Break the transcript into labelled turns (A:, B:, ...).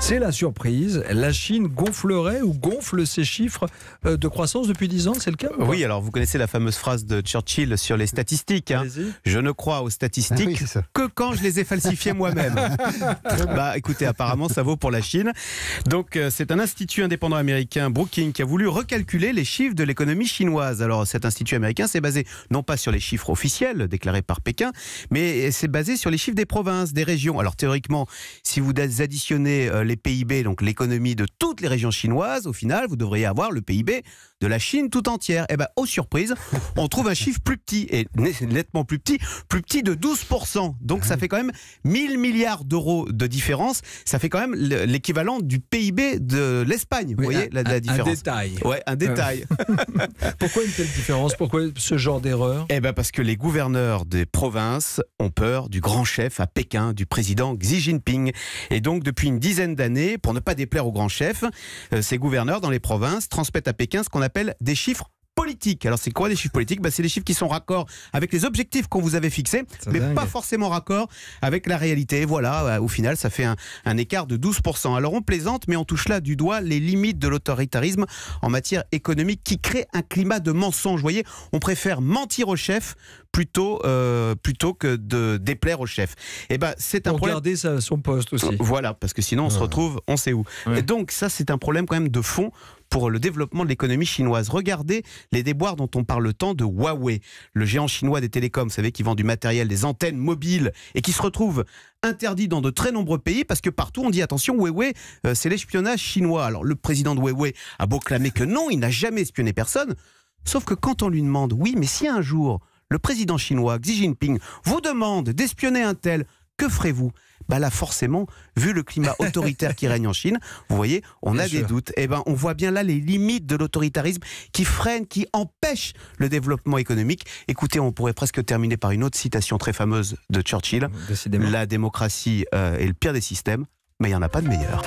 A: C'est la surprise. La Chine gonflerait ou gonfle ses chiffres de croissance depuis 10 ans, c'est le cas?
B: Oui, alors vous connaissez la fameuse phrase de Churchill sur les statistiques. Je ne crois aux statistiques que quand je les ai falsifiées moi-même. Bah, écoutez, apparemment ça vaut pour la Chine. Donc c'est un institut indépendant américain, Brookings, qui a voulu recalculer les chiffres de l'économie chinoise. Alors cet institut américain s'est basé non pas sur les chiffres officiels déclarés par Pékin, mais c'est basé sur les chiffres des provinces, des régions. Alors théoriquement, si vous additionnez les PIB, donc l'économie de toutes les régions chinoises, au final, vous devriez avoir le PIB de la Chine tout entière. Et bien, aux surprises, on trouve un chiffre plus petit, et nettement plus petit de 12%. Donc ça fait quand même 1000 milliards d'euros de différence. Ça fait quand même l'équivalent du PIB de l'Espagne. Vous voyez la différence.
A: Un détail.
B: Ouais, un détail.
A: Pourquoi une telle différence? Pourquoi ce genre d'erreur?
B: Eh bien parce que les gouverneurs des provinces ont peur du grand chef à Pékin, du président Xi Jinping. Et donc depuis une dizaine d'années, pour ne pas déplaire au grand chef, ces gouverneurs dans les provinces transmettent à Pékin ce qu'on appelle des chiffres politiques. Alors c'est quoi les chiffres politiques? C'est les chiffres qui sont raccords avec les objectifs qu'on vous avait fixés, mais pas forcément raccords avec la réalité. Voilà, au final ça fait un écart de 12%. Alors on plaisante, mais on touche là du doigt les limites de l'autoritarisme en matière économique qui crée un climat de mensonge. Vous voyez, on préfère mentir au chef plutôt que de déplaire au chef. Et ben c'est un
A: pour
B: problème.
A: Garder son poste aussi.
B: Voilà, parce que sinon on se retrouve, on sait où. Et donc ça c'est un problème quand même de fond pour le développement de l'économie chinoise. Regardez les déboires dont on parle tant de Huawei, le géant chinois des télécoms, vous savez, qui vend du matériel, des antennes mobiles, et qui se retrouve interdit dans de très nombreux pays, parce que partout on dit attention, Huawei, c'est l'espionnage chinois. Alors le président de Huawei a beau clamer que non, il n'a jamais espionné personne, sauf que quand on lui demande, oui, mais si un jour le président chinois, Xi Jinping, vous demande d'espionner un tel, que ferez-vous? Bah là, forcément, vu le climat autoritaire qui règne en Chine, vous voyez, on a des doutes. Et ben, on voit bien là les limites de l'autoritarisme qui freinent, qui empêchent le développement économique. Écoutez, on pourrait presque terminer par une autre citation très fameuse de Churchill. Décidément. La démocratie est le pire des systèmes, mais il n'y en a pas de meilleur.